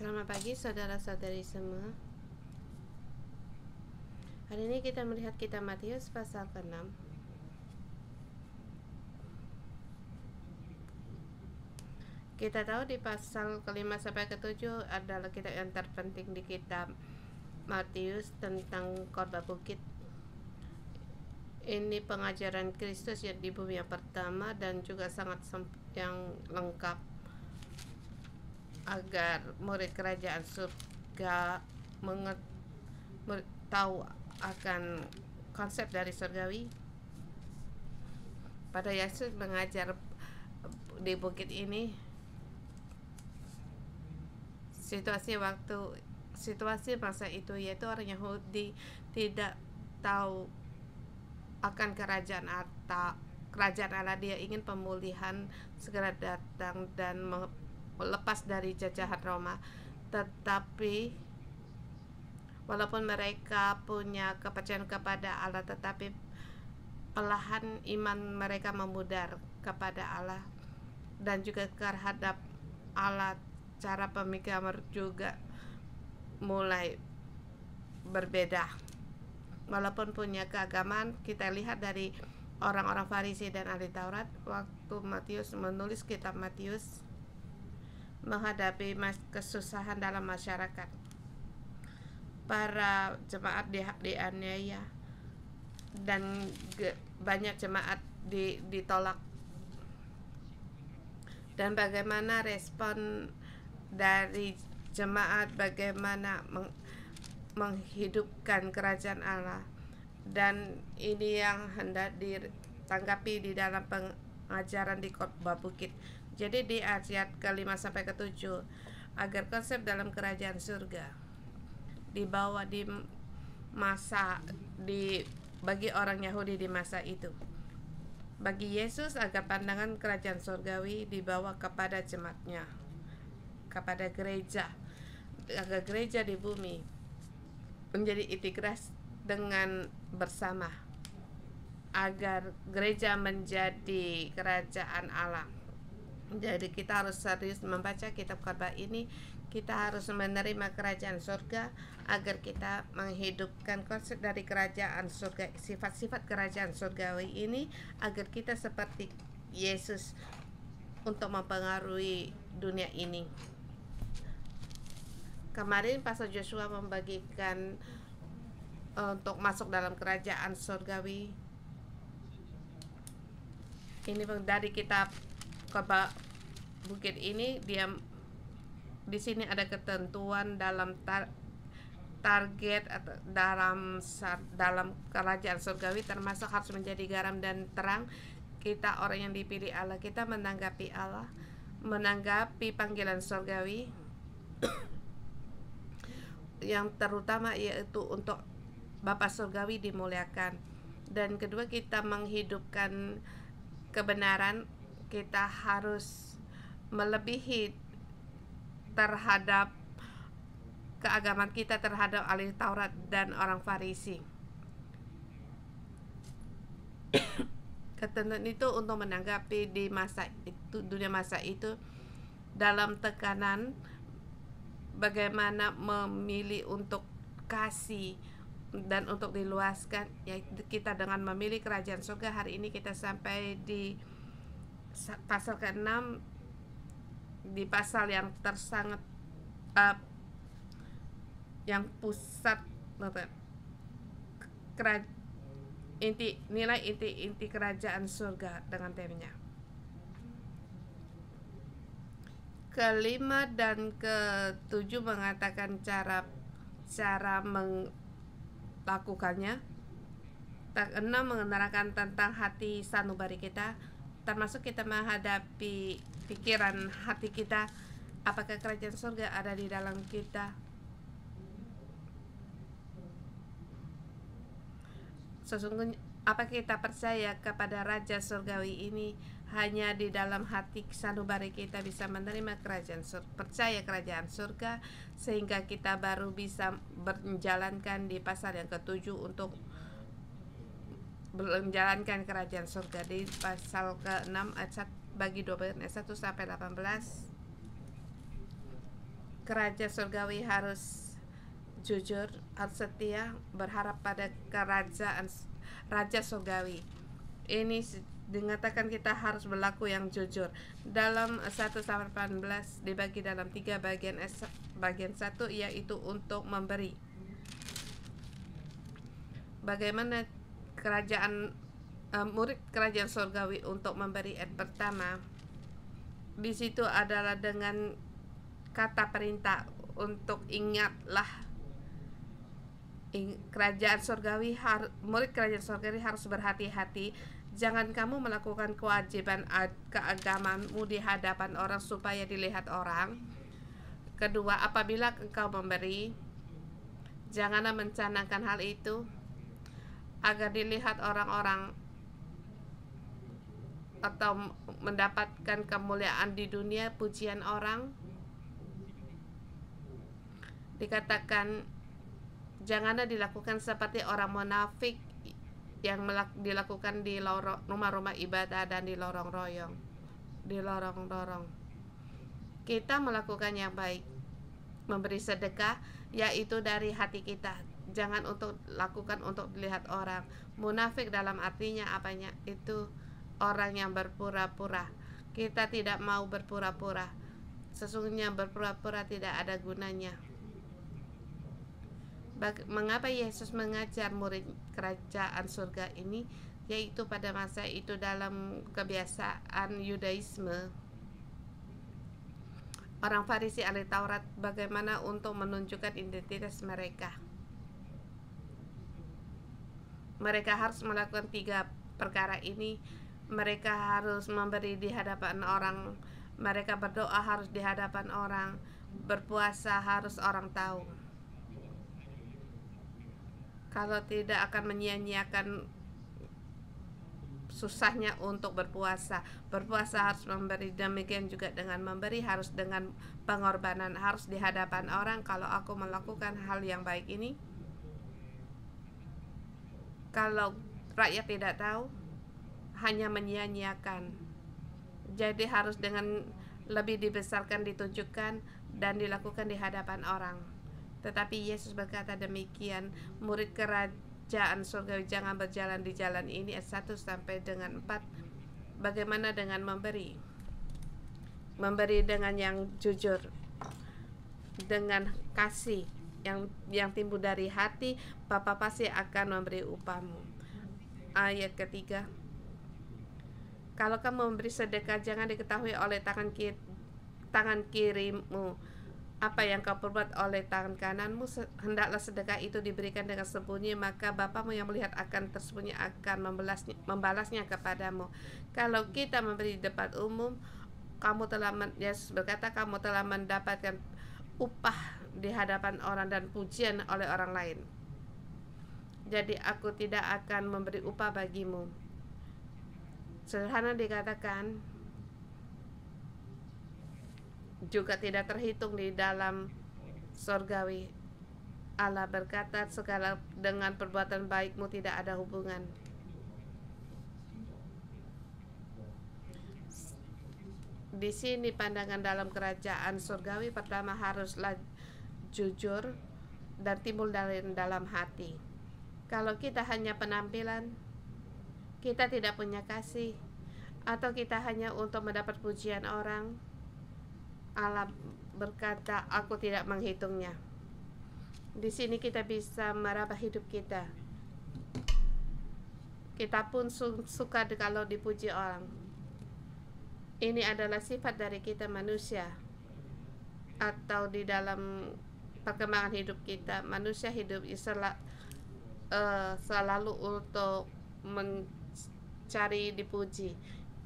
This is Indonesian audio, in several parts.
Selamat pagi saudara-saudari semua. Hari ini kita melihat kitab Matius pasal ke-6. Kita tahu di pasal ke-5 sampai ke-7 adalah kitab yang terpenting di kitab Matius tentang khotbah bukit. Ini pengajaran Kristus yang di bumi yang pertama dan juga sangat yang lengkap agar murid kerajaan surga tahu akan konsep dari surgawi. Pada Yesus mengajar di bukit ini, situasi masa itu yaitu orang Yahudi tidak tahu akan kerajaan Allah. Dia ingin pemulihan segera datang dan lepas dari jajahan Roma, tetapi walaupun mereka punya kepercayaan kepada Allah, tetapi perlahan iman mereka memudar kepada Allah dan juga terhadap Allah. Cara pemikiran juga mulai berbeda. Walaupun punya keagamaan, kita lihat dari orang-orang Farisi dan ahli Taurat waktu Matius menulis kitab Matius menghadapi kesusahan dalam masyarakat. Para jemaat dianiaya dan banyak jemaat ditolak. Dan bagaimana respon dari jemaat, bagaimana menghidupkan kerajaan Allah, dan ini yang hendak ditanggapi di dalam pengajaran di khotbah bukit. Jadi di ayat ke-5 sampai ke-7 agar konsep dalam kerajaan surga dibawa bagi orang Yahudi di masa itu. Bagi Yesus agar pandangan kerajaan surgawi dibawa kepada jemaatnya, kepada gereja, agar gereja di bumi menjadi integras dengan bersama, agar gereja menjadi kerajaan Allah. Jadi kita harus serius membaca kitab khotbah ini. Kita harus menerima kerajaan surga agar kita menghidupkan konsep dari kerajaan surga, sifat-sifat kerajaan surgawi ini, agar kita seperti Yesus untuk mempengaruhi dunia ini. Kemarin Pastor Joshua membagikan untuk masuk dalam kerajaan surgawi. Ini dari kitab khotbah bukit ini, di sini ada ketentuan dalam target atau dalam kerajaan surgawi, termasuk harus menjadi garam dan terang. Kita orang yang dipilih Allah, kita menanggapi Allah, menanggapi panggilan surgawi yang terutama yaitu untuk Bapa surgawi dimuliakan. Dan kedua, kita menghidupkan kebenaran. Kita harus melebihi terhadap keagamaan kita terhadap ahli Taurat dan orang Farisi. Ketentuan itu untuk menanggapi di masa itu, dunia masa itu, dalam tekanan bagaimana memilih untuk kasih dan untuk diluaskan, yaitu kita dengan memilih kerajaan surga. Hari ini kita sampai di pasal ke-6, di pasal yang tersangat yang pusat nilai inti kerajaan surga dengan temanya. Kelima dan ke-7 mengatakan cara melakukannya. Tak 6 mengenalkan tentang hati sanubari kita, termasuk kita menghadapi pikiran hati kita. Apakah kerajaan surga ada di dalam kita? Sesungguhnya apa kita percaya kepada Raja Surgawi ini? Hanya di dalam hati sanubari kita bisa menerima percaya kerajaan surga, sehingga kita baru bisa menjalankan di pasal yang ke-7 untuk menjalankan kerajaan surga. Di pasal ke-6 ayat 1 bagi 12 ayat 1 sampai 18. kerajaan surgawi harus jujur, harus setia, berharap pada kerajaan raja surgawi. Ini dikatakan kita harus berlaku yang jujur. Dalam 1-18 dibagi dalam 3 bagian. Bagian 1 yaitu untuk memberi. Bagaimana murid kerajaan surgawi untuk memberi? Pertama, di situ adalah dengan kata perintah untuk ingatlah. Murid kerajaan surgawi harus berhati-hati. Jangan kamu melakukan kewajiban keagamaanmu di hadapan orang supaya dilihat orang. Kedua, apabila engkau memberi, janganlah mencanangkan hal itu agar dilihat orang-orang atau mendapatkan kemuliaan di dunia, pujian orang. Dikatakan janganlah dilakukan seperti orang munafik yang dilakukan di rumah-rumah ibadah dan di lorong-lorong. Kita melakukan yang baik, memberi sedekah, yaitu dari hati kita. Jangan lakukan untuk dilihat orang. Munafik dalam artinya apanya? Itu orang yang berpura-pura. Kita tidak mau berpura-pura. Sesungguhnya berpura-pura tidak ada gunanya. Mengapa Yesus mengajar murid kerajaan surga ini? Yaitu pada masa itu dalam kebiasaan Yudaisme, orang Farisi ahli Taurat, bagaimana untuk menunjukkan identitas mereka. Mereka harus melakukan 3 perkara ini. Mereka harus memberi di hadapan orang, mereka berdoa harus di hadapan orang, berpuasa harus orang tahu. Kalau tidak akan menyia-nyiakan susahnya untuk berpuasa. Berpuasa harus memberi, demikian juga dengan memberi harus dengan pengorbanan, harus di hadapan orang. Kalau aku melakukan hal yang baik ini, kalau rakyat tidak tahu, hanya menyia-nyiakan. Jadi harus dengan lebih dibesarkan, ditunjukkan dan dilakukan di hadapan orang. Tetapi Yesus berkata demikian, murid kerajaan surgawi jangan berjalan di jalan ini. 1-4. Bagaimana dengan memberi? Memberi dengan yang jujur, dengan kasih yang timbul dari hati, Bapa pasti akan memberi upahmu. Ayat ketiga, kalau kamu memberi sedekah, jangan diketahui oleh tangan kirimu apa yang kau perbuat oleh tangan kananmu. Hendaklah sedekah itu diberikan dengan sembunyi, maka Bapamu yang melihat akan tersembunyi akan membalasnya kepadamu. Kalau kita memberi di depan umum, Yesus berkata, kamu telah mendapatkan upah di hadapan orang dan pujian oleh orang lain. Jadi aku tidak akan memberi upah bagimu. Sederhana dikatakan, juga tidak terhitung di dalam surgawi. Allah berkata, segala dengan perbuatan baikmu tidak ada hubungan. Di sini pandangan dalam kerajaan surgawi pertama haruslah jujur dan timbul dari dalam hati. Kalau kita hanya penampilan, kita tidak punya kasih, atau kita hanya untuk mendapat pujian orang, Allah berkata, aku tidak menghitungnya. Di sini kita bisa merubah hidup kita. Kita pun suka kalau dipuji orang. Ini adalah sifat dari kita manusia. Atau di dalam perkembangan hidup kita, manusia hidup selalu untuk mencari dipuji.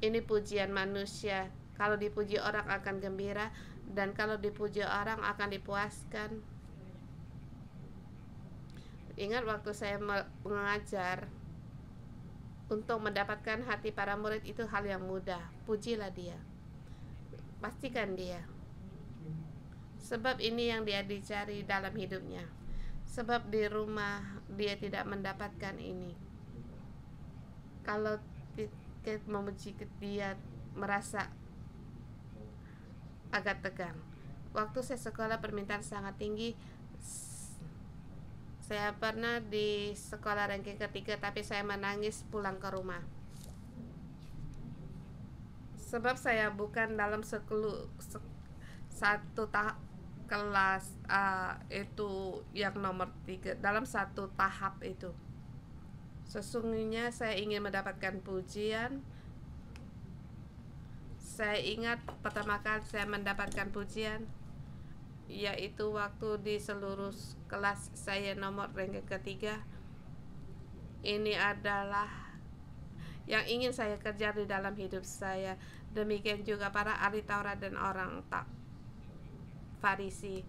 Ini pujian manusia. Kalau dipuji orang akan gembira, dan kalau dipuji orang akan dipuaskan. Ingat waktu saya mengajar, untuk mendapatkan hati para murid itu hal yang mudah. Pujilah dia, pastikan dia, sebab ini yang dia dicari dalam hidupnya. Sebab di rumah dia tidak mendapatkan ini. Kalau memuji dia merasa agak tegang. Waktu saya sekolah permintaan sangat tinggi. Saya pernah di sekolah ranking ketiga, tapi saya menangis pulang ke rumah. Sebab saya bukan dalam satu kelas itu yang nomor 3 dalam satu tahap itu. Sesungguhnya saya ingin mendapatkan pujian. Saya ingat pertama kali saya mendapatkan pujian yaitu waktu di seluruh kelas saya nomor ranking ketiga. Ini adalah yang ingin saya kejar di dalam hidup saya. Demikian juga para ahli Taurat dan orang Farisi.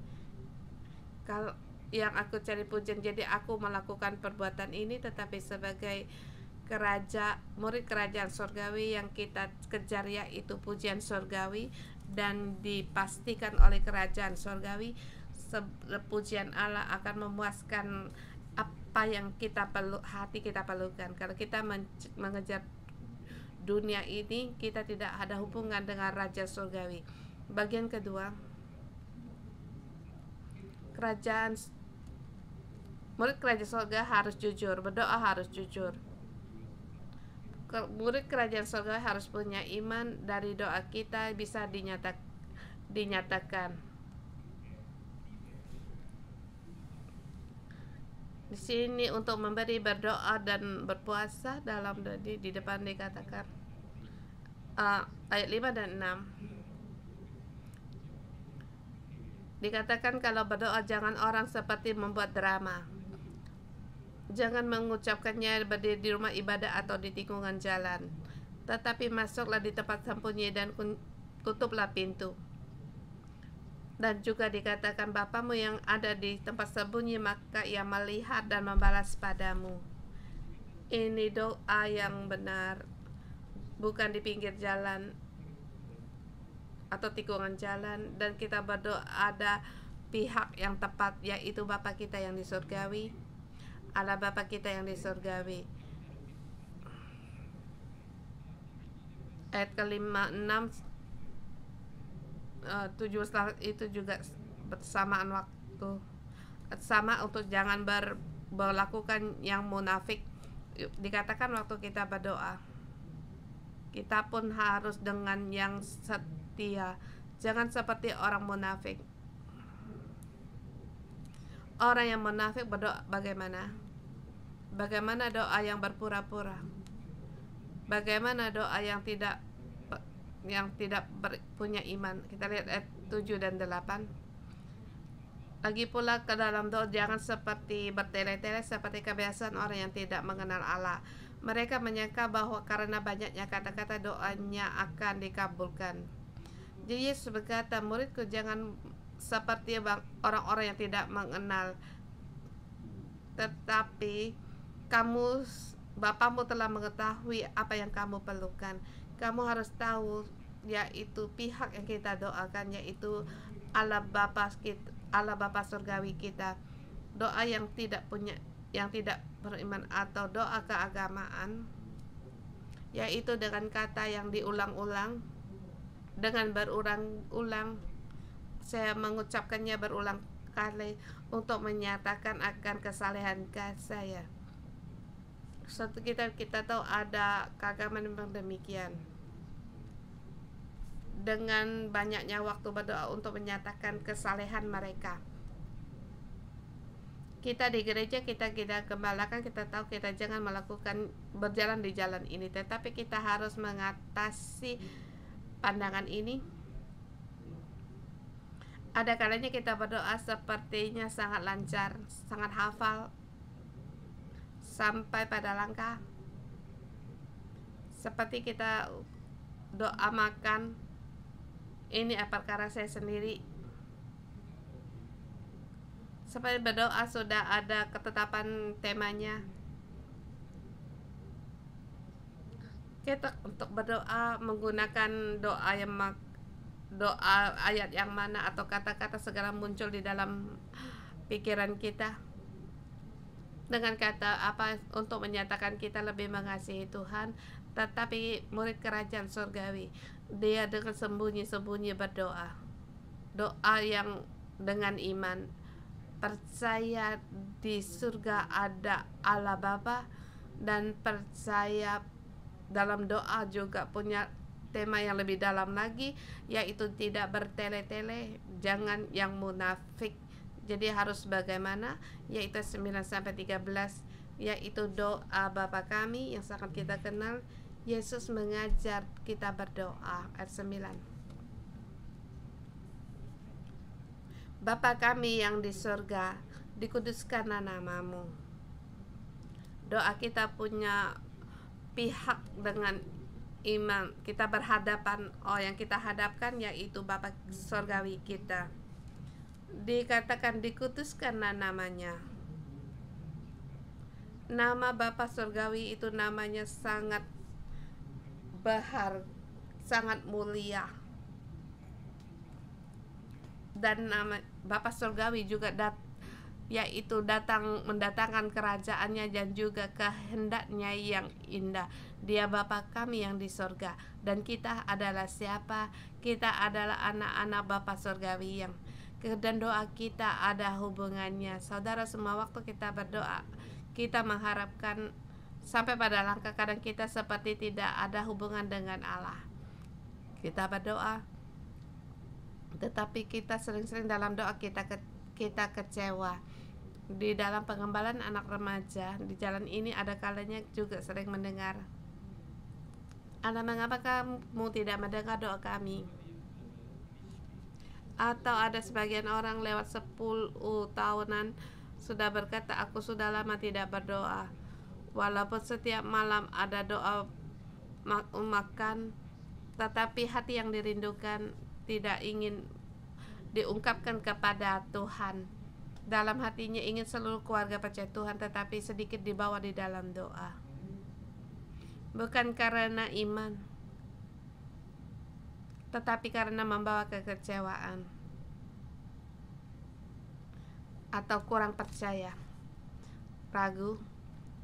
Kalau yang aku cari pujian, jadi aku melakukan perbuatan ini, tetapi sebagai murid kerajaan surgawi yang kita kejar yaitu pujian surgawi, dan dipastikan oleh kerajaan surgawi pujian Allah akan memuaskan apa yang hati kita perlukan. Kalau kita mengejar dunia ini, kita tidak ada hubungan dengan raja surgawi. Bagian kedua, murid kerajaan surga harus jujur, berdoa harus jujur. Murid kerajaan surga harus punya iman, dari doa kita bisa dinyatakan. Di sini untuk memberi, berdoa dan berpuasa, dalam di depan dikatakan ayat 5 dan 6 dikatakan kalau berdoa jangan orang seperti membuat drama. Jangan mengucapkannya berdiri di rumah ibadah atau di tikungan jalan, tetapi masuklah di tempat sembunyi dan tutuplah pintu. Dan juga dikatakan Bapamu yang ada di tempat sembunyi, maka ia melihat dan membalas padamu. Ini doa yang benar, bukan di pinggir jalan atau tikungan jalan. Dan kita berdoa ada pihak yang tepat, yaitu Bapa kita yang di surgawi, Allah Bapa kita yang di surgawi. Ayat kelima, 6, 7 itu juga bersamaan waktu sama untuk jangan melakukan yang munafik. Dikatakan waktu kita berdoa, kita pun harus dengan yang setia. Jangan seperti orang munafik. Orang yang munafik berdoa bagaimana? Bagaimana doa yang berpura-pura? Bagaimana doa yang tidak punya iman? Kita lihat ayat 7 dan 8. Lagi pula ke dalam doa jangan seperti bertele-tele seperti kebiasaan orang yang tidak mengenal Allah. Mereka menyangka bahwa karena banyaknya kata-kata doanya akan dikabulkan. Jadi Yesus berkata, muridku jangan seperti orang-orang yang tidak mengenal, tetapi Bapamu telah mengetahui apa yang kamu perlukan. Kamu harus tahu, yaitu pihak yang kita doakan, yaitu Allah Bapa surgawi kita. Doa yang tidak beriman atau doa keagamaan, yaitu dengan kata yang diulang-ulang, dengan berulang-ulang. Saya mengucapkannya berulang kali untuk menyatakan akan kesalehan saya. Suatu kita tahu ada keagamaan memang demikian. Dengan banyaknya waktu berdoa untuk menyatakan kesalehan mereka. Kita di gereja, kita gembalakan, kita tahu kita jangan berjalan di jalan ini, tetapi kita harus mengatasi pandangan ini. Ada kalanya kita berdoa sepertinya sangat lancar, sangat hafal, sampai pada langkah seperti kita doa makan, ini perkara saya sendiri. Seperti berdoa sudah ada ketetapan temanya. Kita untuk berdoa menggunakan doa ayat yang mana atau kata-kata segera muncul di dalam pikiran kita. Dengan kata apa untuk menyatakan kita lebih mengasihi Tuhan. Tetapi murid kerajaan surgawi, dia dengan sembunyi-sembunyi berdoa. doa yang dengan iman, percaya di surga ada Allah Bapa, dan percaya dalam doa juga punya tema yang lebih dalam lagi, yaitu tidak bertele-tele, jangan yang munafik. Jadi harus bagaimana? Yaitu 9-13, yaitu doa Bapa kami yang sangat kita kenal. Yesus mengajar kita berdoa, ayat 9. Bapa kami yang di surga, dikuduskanlah namamu. Doa kita punya pihak dengan iman. Kita berhadapan, yang kita hadapkan yaitu Bapa surgawi kita. Dikatakan dikuduskanlah namanya. Nama Bapa surgawi itu namanya sangat sangat mulia. Dan nama Bapa surgawi juga yaitu mendatangkan kerajaannya dan juga kehendaknya yang indah. Dia Bapa kami yang di surga. Dan kita adalah siapa? Kita adalah anak-anak Bapa surgawi dan doa kita ada hubungannya. Saudara, semua waktu kita berdoa, kita mengharapkan sampai pada langkah kadang kita seperti tidak ada hubungan dengan Allah. Kita berdoa, tetapi kita sering-sering dalam doa kita kecewa. Di dalam pengembalaan anak remaja di jalan ini ada kalanya juga sering mendengar, Allah, mengapa kamu tidak mendengar doa kami? Atau ada sebagian orang lewat 10 tahunan sudah berkata, aku sudah lama tidak berdoa, walaupun setiap malam ada doa makan, tetapi hati yang dirindukan tidak ingin diungkapkan kepada Tuhan. Dalam hatinya ingin seluruh keluarga percaya Tuhan, tetapi sedikit dibawa di dalam doa. Bukan karena iman, tetapi karena membawa kekecewaan atau kurang percaya, ragu,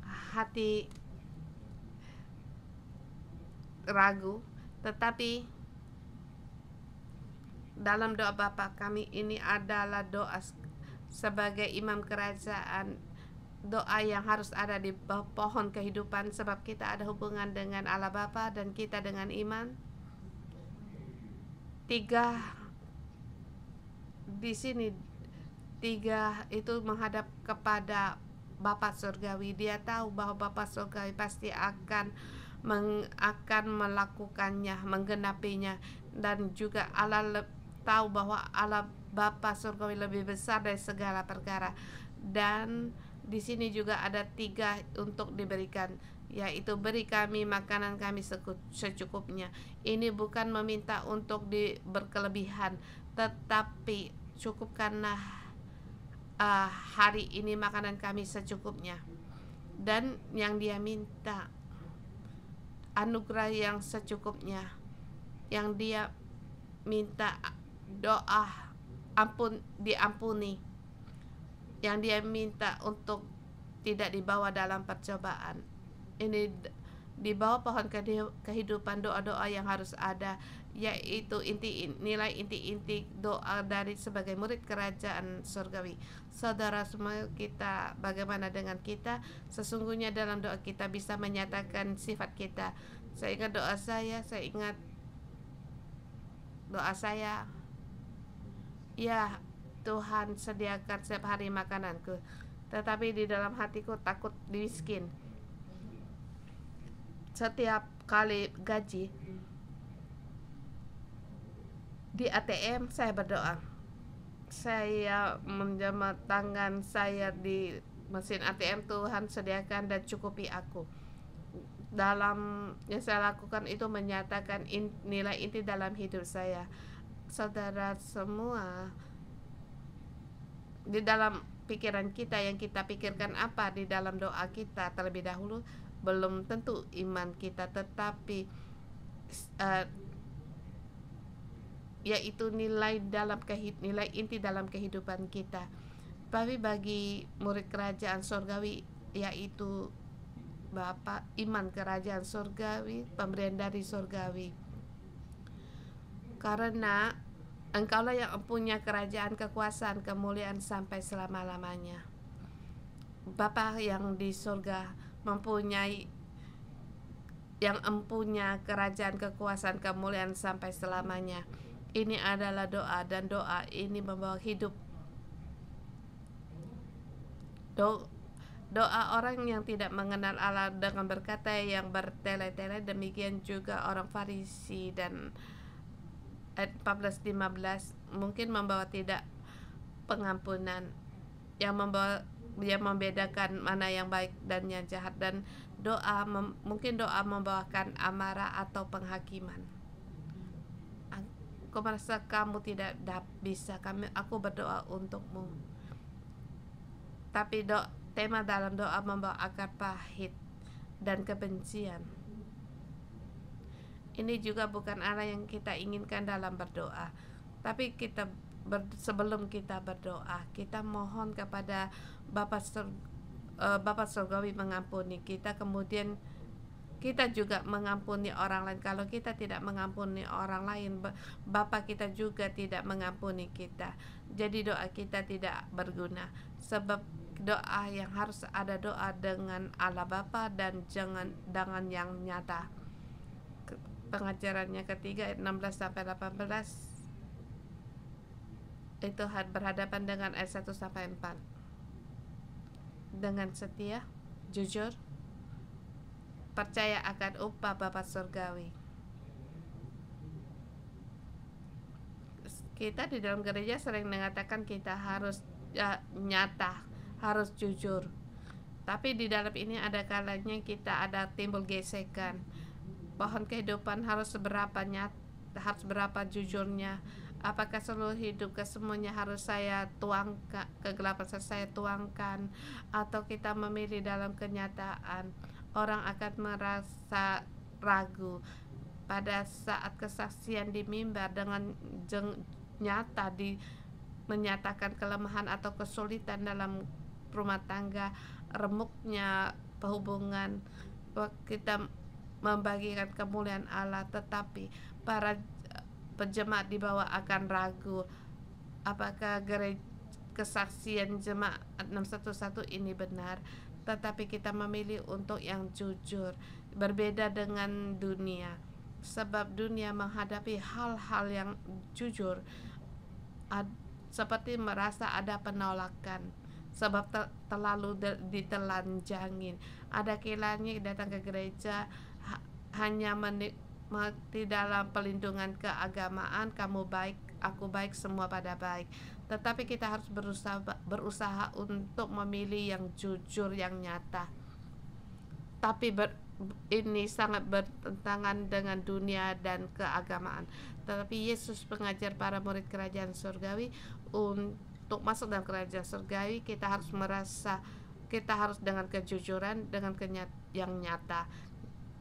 hati ragu. Tetapi dalam doa Bapa kami ini adalah doa sebagai imam kerajaan, doa yang harus ada di pohon kehidupan, sebab kita ada hubungan dengan Allah Bapa dan kita dengan iman. 3 di sini, 3 itu menghadap kepada Bapa surgawi. Dia tahu bahwa Bapa surgawi pasti akan melakukannya, menggenapinya, dan juga Allah tahu bahwa Allah Bapa surgawi lebih besar dari segala perkara. Dan di sini juga ada 3 untuk diberikan, yaitu beri kami makanan kami secukupnya. Ini bukan meminta untuk berkelebihan, tetapi cukupkanlah hari ini makanan kami secukupnya. Dan yang dia minta anugerah yang secukupnya, yang dia minta doa diampuni, yang dia minta untuk tidak dibawa dalam percobaan. Ini di bawah pohon kehidupan, doa-doa yang harus ada, yaitu nilai inti doa dari sebagai murid kerajaan surgawi. Saudara semua, kita bagaimana dengan kita? Sesungguhnya dalam doa kita bisa menyatakan sifat kita. Saya ingat doa saya ya Tuhan, sediakan setiap hari makananku, tetapi di dalam hatiku takut miskin. Setiap kali gaji di ATM saya berdoa, saya menjama tangan saya di mesin ATM, Tuhan sediakan dan cukupi aku. Dalam yang saya lakukan itu menyatakan nilai inti dalam hidup saya. Saudara semua, di dalam pikiran kita, yang kita pikirkan apa di dalam doa kita terlebih dahulu belum tentu iman kita, tetapi yaitu nilai inti dalam kehidupan kita. Tapi bagi murid kerajaan surgawi, yaitu Bapa, iman kerajaan surgawi, pemberian dari surgawi. Karena Engkaulah yang mempunyai kerajaan, kekuasaan, kemuliaan sampai selama-lamanya. Bapa yang di surga mempunyai kerajaan, kekuasaan, kemuliaan sampai selamanya. Ini adalah doa, dan doa ini membawa hidup. Doa orang yang tidak mengenal Allah dengan berkata yang bertele-tele, demikian juga orang Farisi. Dan ayat 14-15 mungkin membawa tidak pengampunan, yang membedakan mana yang baik dan yang jahat. Dan mungkin doa membawakan amarah atau penghakiman. Aku merasa kamu tidak bisa, aku berdoa untukmu. Tapi tema dalam doa membawa akar pahit dan kebencian. Ini juga bukan Allah yang kita inginkan dalam berdoa. Tapi sebelum kita berdoa, kita mohon kepada Bapa Surgawi mengampuni kita. Kemudian kita juga mengampuni orang lain. Kalau kita tidak mengampuni orang lain, Bapa kita juga tidak mengampuni kita. Jadi doa kita tidak berguna. Sebab doa yang harus ada doa dengan Allah Bapa dan dengan yang nyata. Pengajarannya ketiga ayat 16-18 itu berhadapan dengan ayat 1-4. Dengan setia, jujur, percaya akan upah Bapa Surgawi. Kita di dalam gereja sering mengatakan kita harus nyata, harus jujur. Tapi di dalam ini ada kalanya kita ada timbul gesekan. Pohon kehidupan harus berapa jujurnya. Apakah seluruh hidup semuanya harus saya tuangkan, kegelapan saya tuangkan, atau kita memilih dalam kenyataan? Orang akan merasa ragu pada saat kesaksian di mimbar dengan nyata menyatakan kelemahan atau kesulitan dalam rumah tangga, remuknya hubungan. Kita membagikan kemuliaan Allah, tetapi para pejemaat di bawah akan ragu apakah kesaksian jemaat 611 ini benar. Tetapi kita memilih untuk yang jujur, berbeda dengan dunia. Sebab dunia menghadapi hal-hal yang jujur seperti merasa ada penolakan, sebab terlalu ditelanjangin. Ada kilanya datang ke gereja hanya menikmati dalam pelindungan keagamaan, kamu baik, aku baik, semua pada baik. Tetapi kita harus berusaha untuk memilih yang jujur, yang nyata. Tapi ini sangat bertentangan dengan dunia dan keagamaan. Tetapi Yesus mengajar para murid kerajaan surgawi untuk masuk dalam kerajaan surgawi, kita harus dengan kejujuran, dengan yang nyata.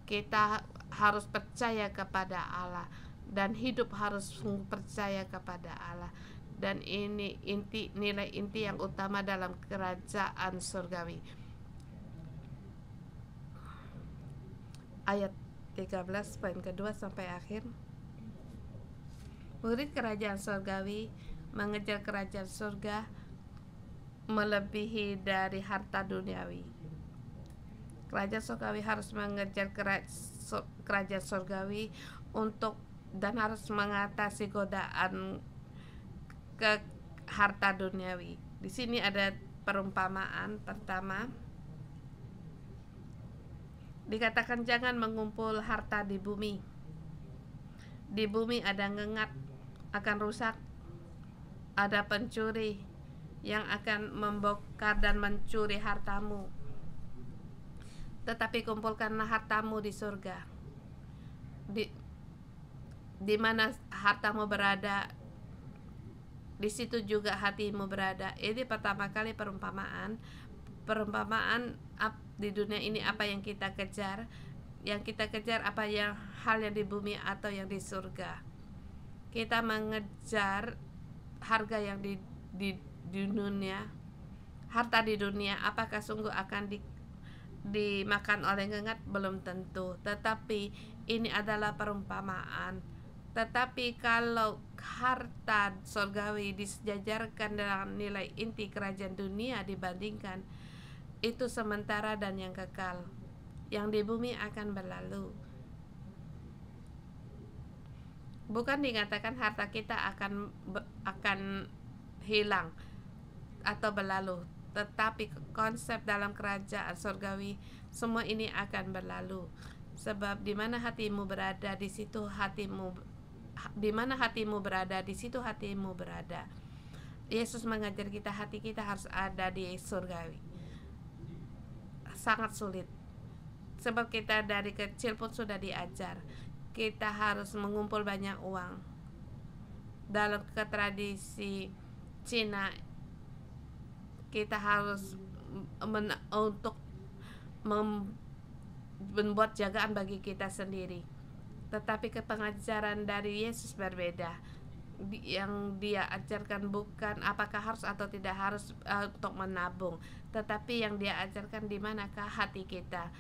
Kita harus percaya kepada Allah, dan hidup harus percaya kepada Allah. Dan ini nilai inti yang utama dalam kerajaan surgawi. Ayat 13 poin kedua sampai akhir. Murid kerajaan surgawi mengejar kerajaan surga melebihi dari harta duniawi. Kerajaan surgawi harus mengejar kerajaan surgawi dan harus mengatasi godaan ke harta duniawi. Di sini ada perumpamaan pertama. Dikatakan jangan mengumpul harta di bumi. Di bumi ada ngengat, akan rusak. Ada pencuri yang akan membongkar dan mencuri hartamu. Tetapi kumpulkanlah hartamu di surga. Di mana hartamu berada, di situ juga hatimu berada. Ini pertama kali perumpamaan di dunia ini, apa yang kita kejar. Yang kita kejar apa yang hal yang di bumi atau yang di surga. Kita mengejar harga yang di dunia, harta di dunia. Apakah sungguh akan dimakan oleh ngengat? Belum tentu. Tetapi ini adalah perumpamaan Tetapi kalau harta surgawi disejajarkan dengan nilai inti kerajaan dunia dibandingkan, itu sementara dan yang kekal. Yang di bumi akan berlalu. Bukan dikatakan harta kita akan hilang atau berlalu, tetapi konsep dalam kerajaan surgawi semua ini akan berlalu. Sebab di mana hatimu berada, di situ hatimu di mana hatimu berada, di situ hatimu berada. Yesus mengajar kita hati kita harus ada di surgawi. Sangat sulit. Sebab kita dari kecil pun sudah diajar kita harus mengumpul banyak uang. Dalam tradisi Cina, kita harus untuk membuat jagaan bagi kita sendiri. Tetapi pengajaran dari Yesus berbeda. Yang dia ajarkan bukan apakah harus atau tidak harus untuk menabung, tetapi yang dia ajarkan di manakah hati kita.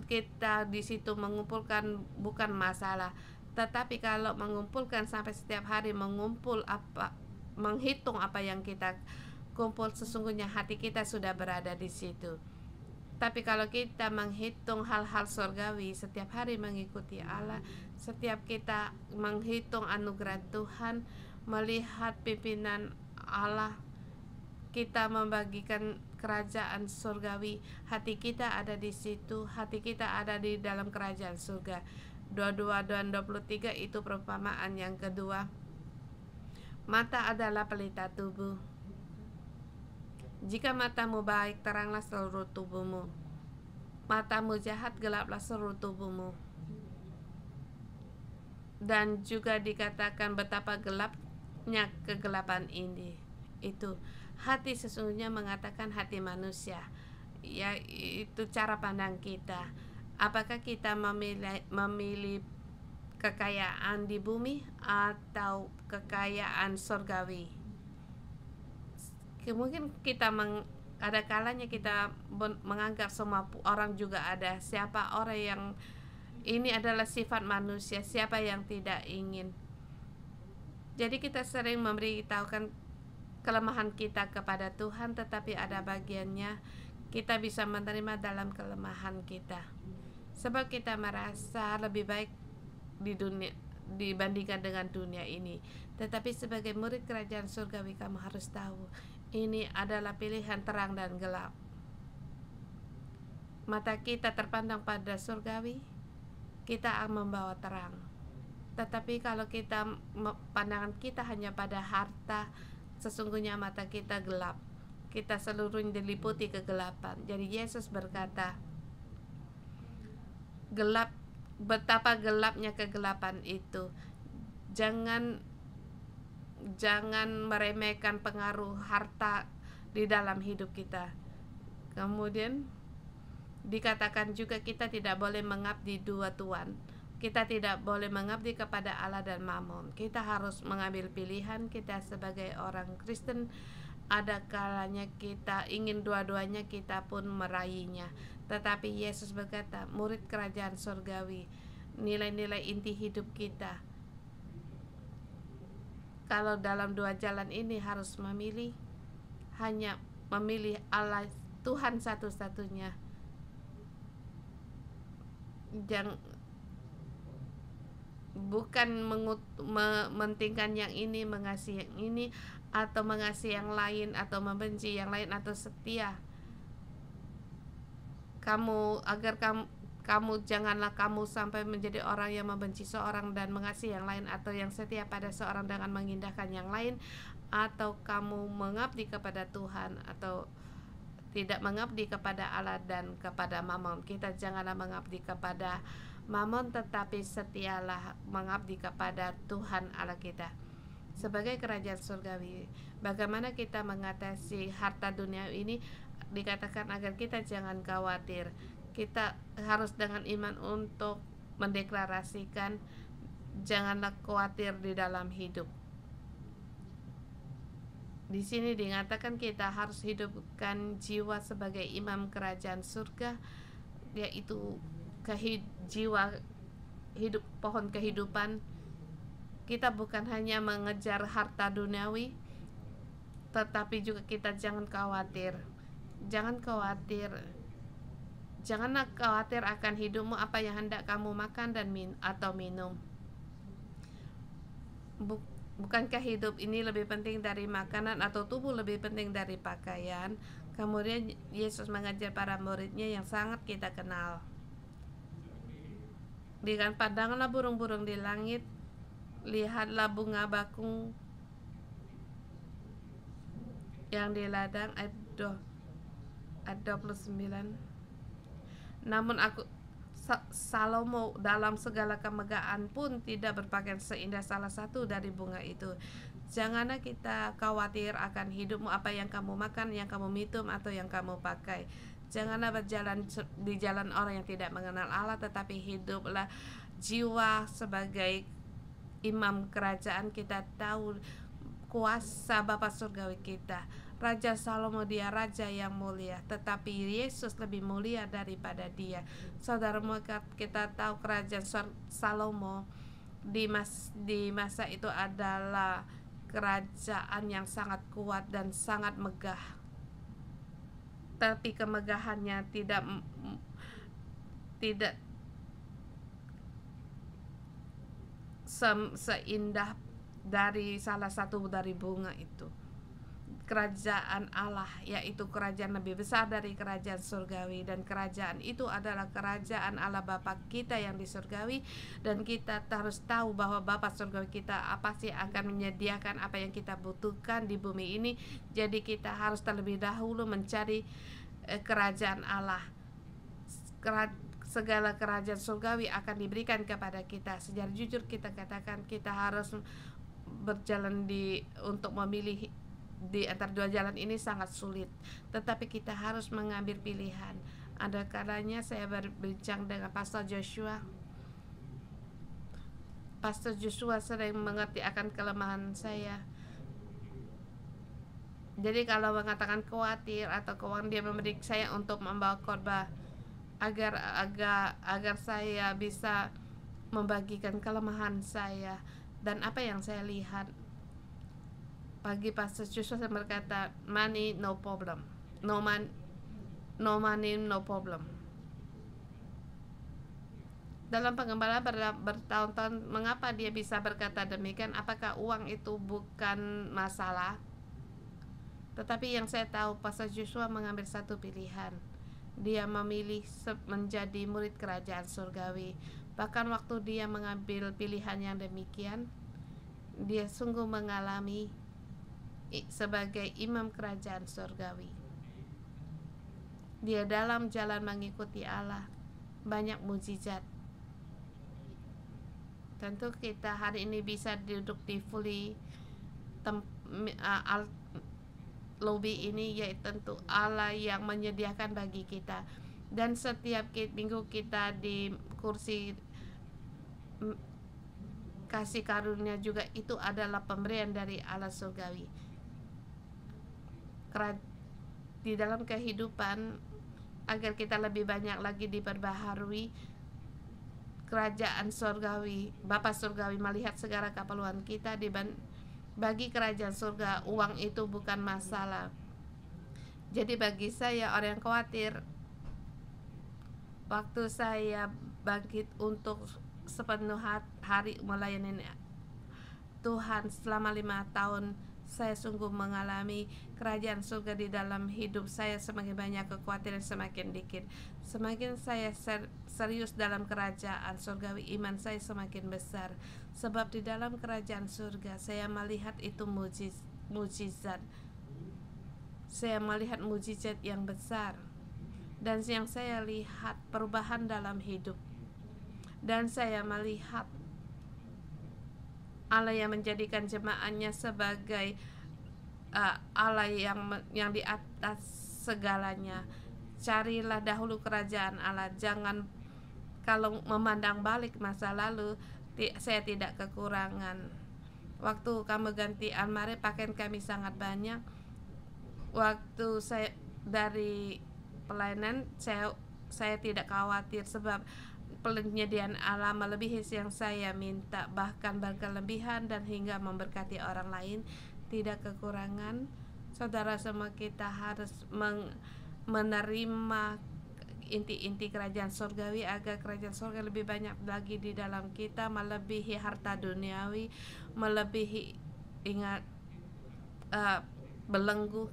Kita di situ mengumpulkan bukan masalah, tetapi kalau mengumpulkan sampai setiap hari menghitung apa yang kita kumpul, sesungguhnya hati kita sudah berada di situ. Tapi kalau kita menghitung hal-hal surgawi, setiap hari mengikuti Allah, setiap kita menghitung anugerah Tuhan, melihat pimpinan Allah, kita membagikan kerajaan surgawi, hati kita ada di situ, hati kita ada di dalam kerajaan surga. 22 dan 23 itu perumpamaan yang kedua. Mata adalah pelita tubuh. Jika matamu baik, teranglah seluruh tubuhmu. Matamu jahat, gelaplah seluruh tubuhmu. Dan juga dikatakan betapa gelapnya kegelapan ini. Itu hati sesungguhnya mengatakan hati manusia. Ya, itu cara pandang kita. Apakah kita memilih kekayaan di bumi atau kekayaan surgawi? Mungkin kita ada kalanya kita menganggap semua orang juga ada. Siapa orang yang ini adalah sifat manusia, siapa yang tidak ingin. Jadi kita sering memberitahukan kelemahan kita kepada Tuhan, tetapi ada bagiannya kita bisa menerima dalam kelemahan kita. Sebab kita merasa lebih baik di dunia dibandingkan dengan dunia ini. Tetapi sebagai murid kerajaan surgawi, kamu harus tahu ini adalah pilihan terang dan gelap. Mata kita terpandang pada surgawi, kita akan membawa terang. Tetapi kalau pandangan kita hanya pada harta, sesungguhnya mata kita gelap. Kita seluruhnya diliputi kegelapan. Jadi Yesus berkata, betapa gelapnya kegelapan itu. Jangan meremehkan pengaruh harta di dalam hidup kita. Kemudian dikatakan juga kita tidak boleh mengabdi dua tuan. Kita tidak boleh mengabdi kepada Allah dan Mammon. Kita harus mengambil pilihan. Kita sebagai orang Kristen, ada kalanya kita ingin dua-duanya, kita pun meraihnya. Tetapi Yesus berkata, murid kerajaan surgawi, nilai-nilai inti hidup kita, kalau dalam dua jalan ini harus memilih, hanya memilih Allah Tuhan satu-satunya. Bukan mementingkan yang ini, mengasihi yang ini, atau mengasihi yang lain, atau membenci yang lain, atau setia. Janganlah kamu sampai menjadi orang yang membenci seorang dan mengasihi yang lain, atau yang setia pada seorang dengan mengindahkan yang lain, atau kamu mengabdi kepada Tuhan atau tidak mengabdi kepada Allah dan kepada Mammon. Kita janganlah mengabdi kepada Mammon, tetapi setialah mengabdi kepada Tuhan Allah kita. Sebagai kerajaan surgawi, bagaimana kita mengatasi harta dunia ini? Dikatakan agar kita jangan khawatir. Kita harus dengan iman untuk mendeklarasikan janganlah khawatir di dalam hidup. Di sini dikatakan kita harus hidupkan jiwa sebagai imam kerajaan surga, yaitu jiwa hidup pohon kehidupan Kita bukan hanya mengejar harta duniawi, tetapi juga kita jangan khawatir. Jangan khawatir. Janganlah khawatir akan hidupmu, apa yang hendak kamu makan dan atau minum. Bukankah hidup ini lebih penting dari makanan, atau tubuh lebih penting dari pakaian? Kemudian Yesus mengajar para muridnya yang sangat kita kenal. Dengan pandanglah burung-burung di langit, lihatlah bunga bakung yang di ladang. Ayat 29. Namun Salomo dalam segala kemegahan pun tidak berpakaian seindah salah satu dari bunga itu. Janganlah kita khawatir akan hidupmu, apa yang kamu makan, yang kamu minum, atau yang kamu pakai. Janganlah berjalan di jalan orang yang tidak mengenal Allah, tetapi hiduplah jiwa sebagai imam kerajaan. Kita tahu kuasa Bapa Surgawi kita. Raja Salomo dia raja yang mulia, tetapi Yesus lebih mulia daripada dia. Saudara, kita tahu kerajaan Salomo di masa itu adalah kerajaan yang sangat kuat dan sangat megah. Tapi kemegahannya tidak seindah dari salah satu dari bunga itu. Kerajaan Allah, yaitu kerajaan lebih besar dari kerajaan surgawi, dan kerajaan itu adalah kerajaan Allah Bapa kita yang di surgawi. Dan kita harus tahu bahwa Bapa surgawi kita pasti akan menyediakan apa yang kita butuhkan di bumi ini. Jadi kita harus terlebih dahulu mencari kerajaan Allah. Segala kerajaan surgawi akan diberikan kepada kita. Secara jujur kita katakan, kita harus berjalan untuk memilih di antara dua jalan ini sangat sulit, tetapi kita harus mengambil pilihan. Ada kalanya saya berbincang dengan Pastor Joshua. Pastor Joshua sering mengerti akan kelemahan saya. Jadi kalau mengatakan khawatir atau keuangan, dia memberi saya untuk membawa khotbah agar saya bisa membagikan kelemahan saya dan apa yang saya lihat. Bagi Pastor Joshua saya berkata, money no problem, no money no problem. Dalam pengembalaan bertahun-tahun, mengapa dia bisa berkata demikian? Apakah uang itu bukan masalah? Tetapi yang saya tahu, Pastor Joshua mengambil satu pilihan. Dia memilih menjadi murid kerajaan surgawi. Bahkan waktu dia mengambil pilihan yang demikian, dia sungguh mengalami sebagai imam kerajaan surgawi. Dia dalam jalan mengikuti Allah, banyak mujizat. Tentu kita hari ini bisa duduk di lobby ini, yaitu tentu Allah yang menyediakan bagi kita. Dan setiap minggu kita di kursi kasih karunia juga, itu adalah pemberian dari Allah surgawi. Di dalam kehidupan, agar kita lebih banyak lagi diperbaharui, kerajaan surgawi, Bapa surgawi melihat segala keperluan kita. Bagi kerajaan surga, uang itu bukan masalah. Jadi bagi saya, orang yang khawatir, waktu saya bangkit untuk sepenuh hari melayani Tuhan selama 5 tahun, saya sungguh mengalami kerajaan surga di dalam hidup saya. Semakin banyak kekhawatiran, semakin dikit. Semakin saya serius dalam kerajaan surgawi, iman saya semakin besar. Sebab di dalam kerajaan surga saya melihat itu mujizat. Saya melihat mujizat yang besar. Dan yang saya lihat perubahan dalam hidup. Dan saya melihat Allah yang menjadikan jemaatnya sebagai Allah yang di atas segalanya. Carilah dahulu kerajaan Allah. Jangan, kalau memandang balik masa lalu, saya tidak kekurangan. Waktu kamu ganti almari, pakaian kami sangat banyak. Waktu saya dari pelayanan, saya tidak khawatir, sebab penyediaan Allah melebihi yang saya minta, bahkan berkelebihan dan hingga memberkati orang lain, tidak kekurangan. Saudara semua, kita harus menerima inti-inti kerajaan surgawi agar kerajaan surga lebih banyak lagi di dalam kita, melebihi harta duniawi, melebihi ingat belenggu.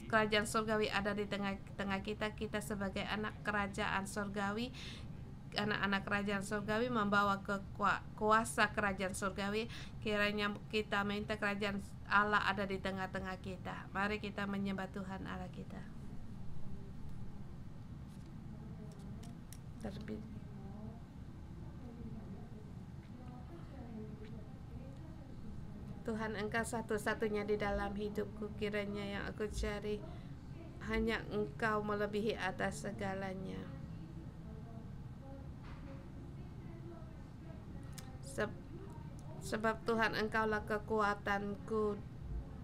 Kerajaan surgawi ada di tengah-tengah kita. Kita sebagai anak kerajaan surgawi, anak-anak kerajaan surgawi membawa kuasa kerajaan surgawi. Kiranya kita minta kerajaan Allah ada di tengah-tengah kita. Mari kita menyembah Tuhan Allah kita. Terbit. Tuhan, Engkau satu-satunya di dalam hidupku. Kiranya yang aku cari hanya Engkau melebihi atas segalanya. Sebab Tuhan, Engkaulah kekuatanku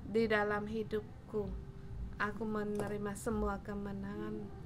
di dalam hidupku. Aku menerima semua kemenangan.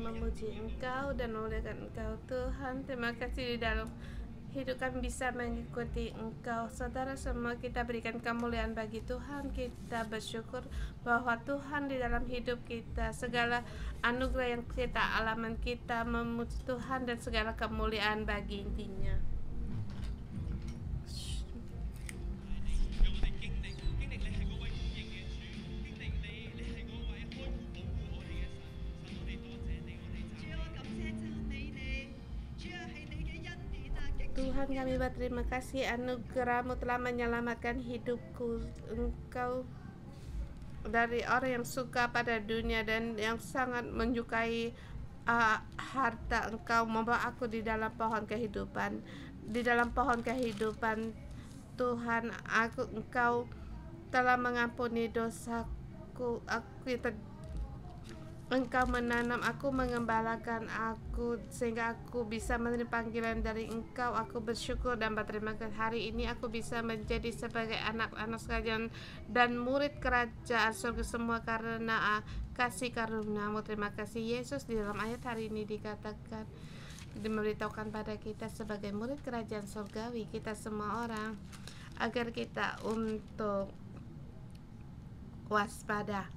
memuji Engkau dan memuliakan Engkau Tuhan. Terima kasih di dalam hidup kami bisa mengikuti Engkau. Saudara semua, kita berikan kemuliaan bagi Tuhan. Kita bersyukur bahwa Tuhan di dalam hidup kita, segala anugerah yang kita alami, kita memuji Tuhan dan segala kemuliaan bagi intinya. Tuhan, kami berterima kasih anugerah-Mu telah menyelamatkan hidupku. Engkau dari orang yang suka pada dunia dan yang sangat menyukai harta. Engkau membawa aku di dalam pohon kehidupan. Di dalam pohon kehidupan Tuhan, Engkau telah mengampuni dosaku. Engkau menanam aku, mengembalakan aku sehingga aku bisa menerima panggilan dari Engkau. Aku bersyukur dan berterima kasih hari ini aku bisa menjadi sebagai anak-anak sekalian dan murid kerajaan surga semua karena kasih karunia-Mu. Terima kasih Yesus. Di dalam ayat hari ini dikatakan, diberitahukan pada kita sebagai murid kerajaan surgawi, kita semua orang, agar kita untuk waspada.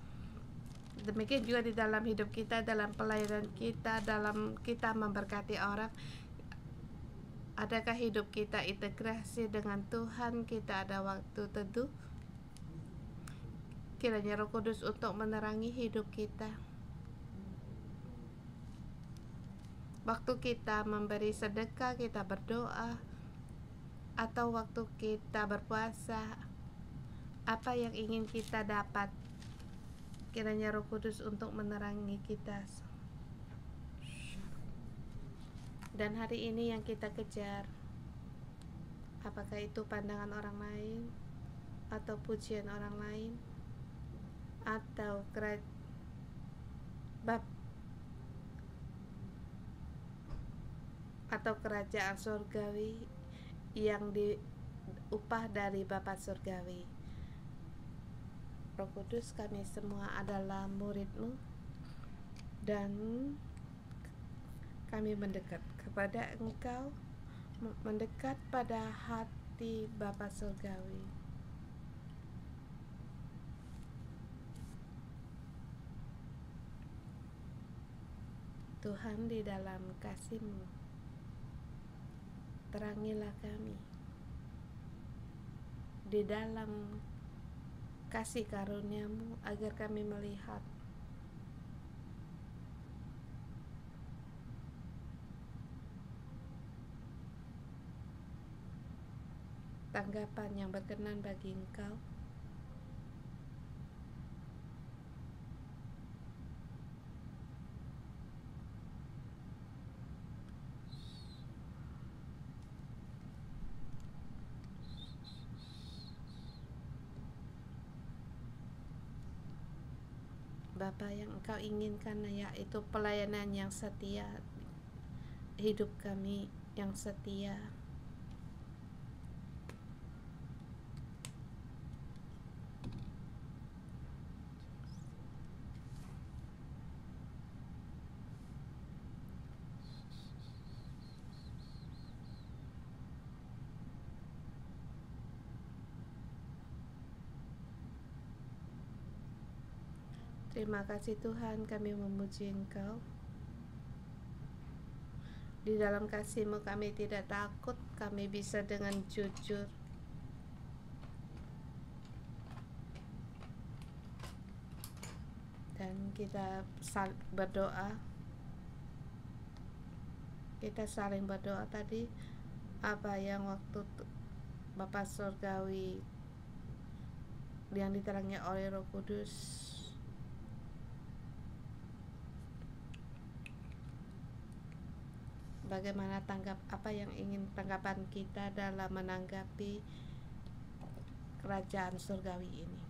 Demikian juga di dalam hidup kita, dalam pelayanan kita, dalam kita memberkati orang. Adakah hidup kita integrasi dengan Tuhan? Kita ada waktu teduh. Kiranya Roh Kudus untuk menerangi hidup kita. Waktu kita memberi sedekah, kita berdoa, atau waktu kita berpuasa, apa yang ingin kita dapat? Kiranya Roh Kudus untuk menerangi kita. Dan hari ini yang kita kejar, apakah itu pandangan orang lain, atau pujian orang lain, atau kerajaan surgawi yang diupah dari Bapa surgawi. Roh Kudus, kami semua adalah murid-Mu dan kami mendekat kepada Engkau, mendekat pada hati Bapa surgawi. Tuhan, di dalam kasih-Mu, terangilah kami. Di dalam kasih karunia-Mu agar kami melihat tanggapan yang berkenan bagi Engkau. Bapa, yang Engkau inginkan yaitu pelayanan yang setia, hidup kami yang setia. Terima kasih Tuhan, kami memuji Engkau. Di dalam kasih-Mu kami tidak takut, kami bisa dengan jujur dan kita berdoa. Kita saling berdoa tadi, apa yang waktu Bapa surgawi yang diterangi oleh Roh Kudus, bagaimana apa yang ingin tanggapan kita dalam menanggapi kerajaan surgawi ini.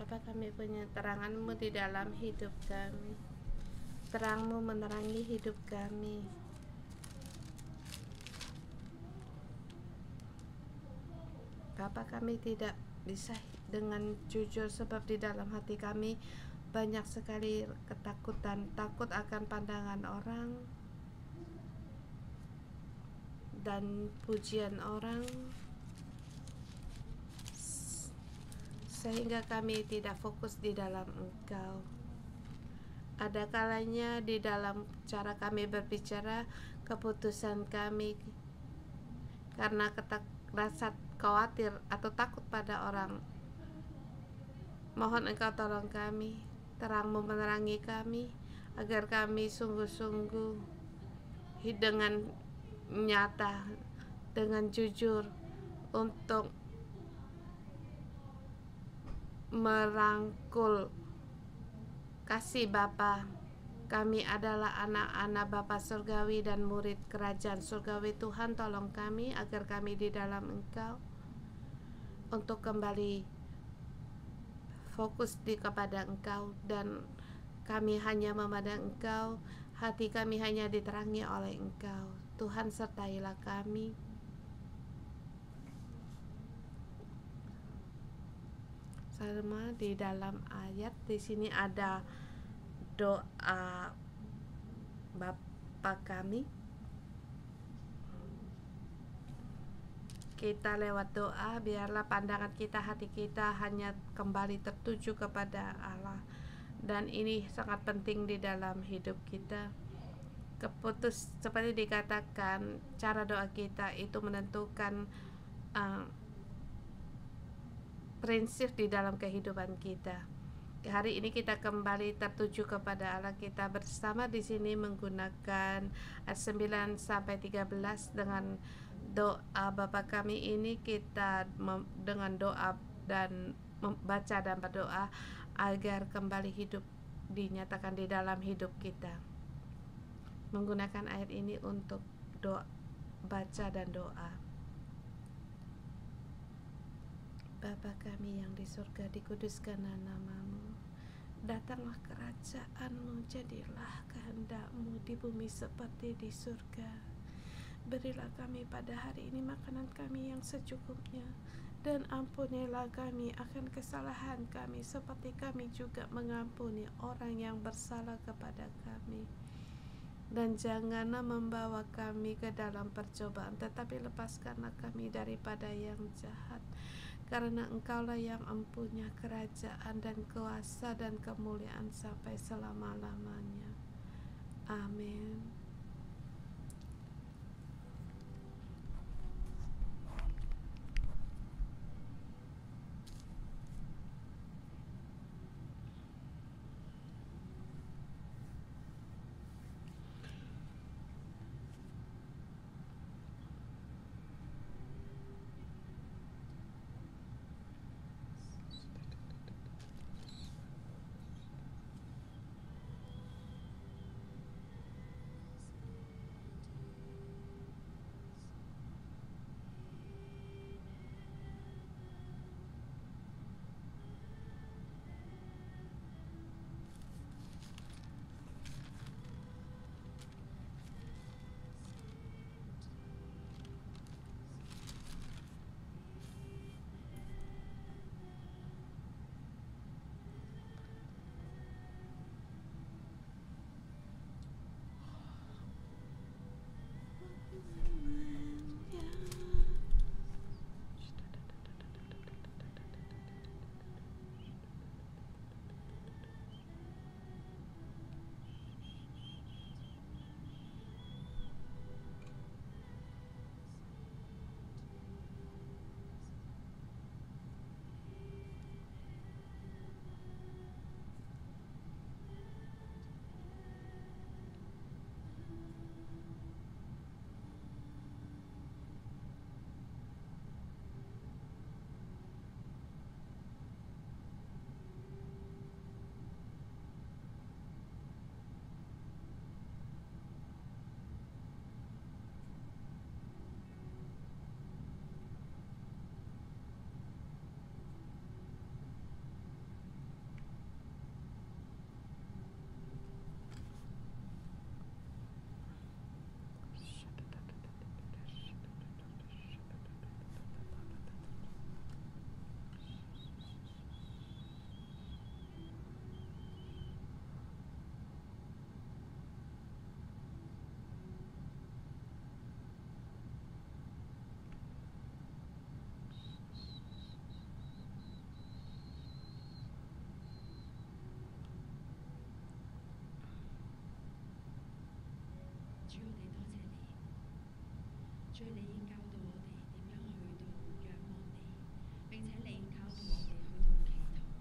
Bapa, kami punya terangan-Mu di dalam hidup kami. Terang-Mu menerangi hidup kami. Bapa, kami tidak bisa dengan jujur sebab di dalam hati kami banyak sekali ketakutan, takut akan pandangan orang dan pujian orang, sehingga kami tidak fokus di dalam Engkau. Ada kalanya di dalam cara kami berbicara, keputusan kami karena rasa khawatir atau takut pada orang. Mohon Engkau tolong kami, terang-Mu menerangi kami, agar kami sungguh-sungguh dengan nyata, dengan jujur untuk merangkul kasih Bapa. Kami adalah anak-anak Bapa Surgawi dan murid kerajaan Surgawi. Tuhan, tolong kami agar kami di dalam Engkau untuk kembali fokus kepada Engkau, dan kami hanya memandang Engkau, hati kami hanya diterangi oleh Engkau. Tuhan, sertailah kami. Sama di dalam ayat di sini ada doa Bapa kami. Kita lewat doa, biarlah pandangan kita, hati kita hanya kembali tertuju kepada Allah. Dan ini sangat penting di dalam hidup kita. Seperti dikatakan, cara doa kita itu menentukan prinsip di dalam kehidupan kita. Hari ini kita kembali tertuju kepada Allah. Kita bersama di sini menggunakan ayat 9 sampai 13 dengan doa Bapa kami ini. Kita dengan doa dan membaca dan berdoa agar kembali hidup dinyatakan di dalam hidup kita. Menggunakan ayat ini untuk doa, baca dan doa. Bapa kami yang di surga, dikuduskanlah nama-Mu. Datanglah kerajaan-Mu, jadilah kehendak-Mu di bumi seperti di surga. Berilah kami pada hari ini makanan kami yang secukupnya, dan ampunilah kami akan kesalahan kami seperti kami juga mengampuni orang yang bersalah kepada kami. Dan janganlah membawa kami ke dalam percobaan, tetapi lepaskanlah kami daripada yang jahat. Karena Engkaulah yang mempunyai kerajaan dan kuasa dan kemuliaan sampai selama-lamanya. Amin.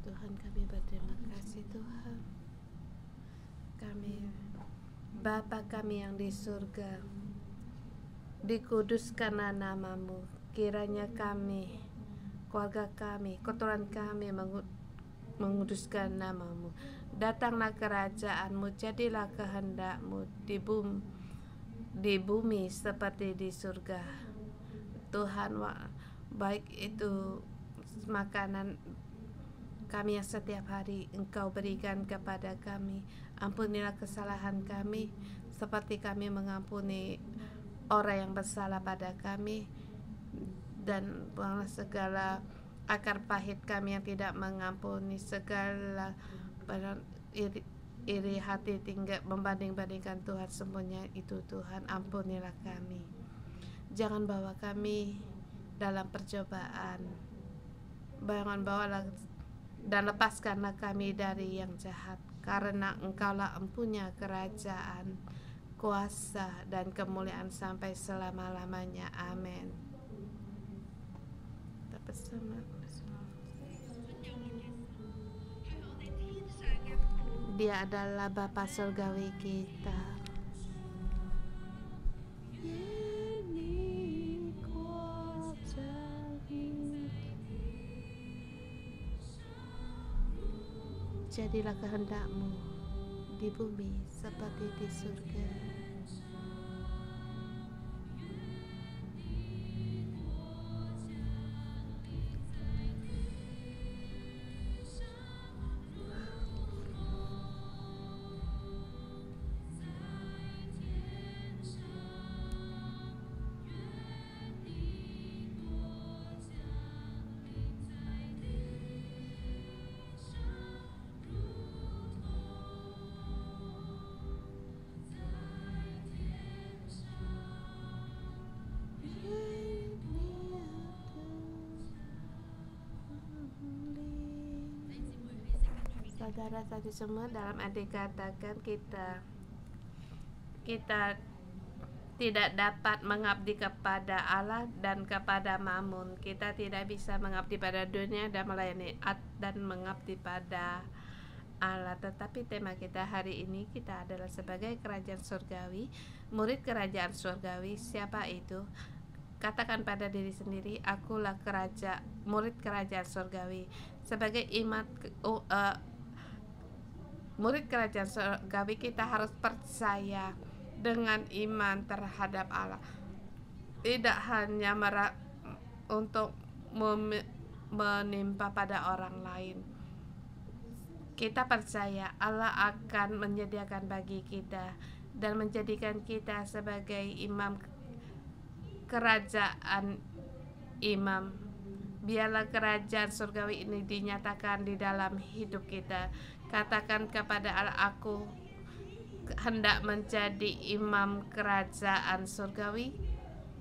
Tuhan, kami berterima kasih Tuhan. Kami, Bapa kami yang di surga, dikuduskanlah namamu. Kiranya kami, keluarga kami, keturunan kami menguduskan namamu. Datanglah kerajaanmu, jadilah kehendakmu di bumi seperti di surga. Tuhan, baik itu makanan kami yang setiap hari Engkau berikan kepada kami. Ampunilah kesalahan kami seperti kami mengampuni orang yang bersalah pada kami, dan buanglah segala akar pahit kami yang tidak mengampuni, segala iri hati tinggal membanding-bandingkan Tuhan, semuanya itu Tuhan ampunilah kami. Jangan bawa kami dalam percobaan, jangan bawalah dan lepaskanlah kami dari yang jahat, karena Engkaulah empunya kerajaan, kuasa, dan kemuliaan sampai selama-lamanya. Amin. Kita bersama. Dia adalah Bapa Surgawi kita. Jadilah kehendakmu di bumi seperti di surga. Saudara-saudari semua, dalam arti katakan kita tidak dapat mengabdi kepada Allah dan kepada mammon. Kita tidak bisa mengabdi pada dunia dan melayani dan mengabdi pada Allah. Tetapi tema kita hari ini, kita adalah sebagai kerajaan surgawi, murid kerajaan surgawi. Siapa itu? Katakan pada diri sendiri, akulah murid kerajaan surgawi. Sebagai murid kerajaan surgawi, kita harus percaya dengan iman terhadap Allah. Tidak hanya untuk menimpa pada orang lain. Kita percaya Allah akan menyediakan bagi kita dan menjadikan kita sebagai imam kerajaan imam. Biarlah kerajaan surgawi ini dinyatakan di dalam hidup kita. Katakan kepada Allah, aku hendak menjadi imam kerajaan surgawi.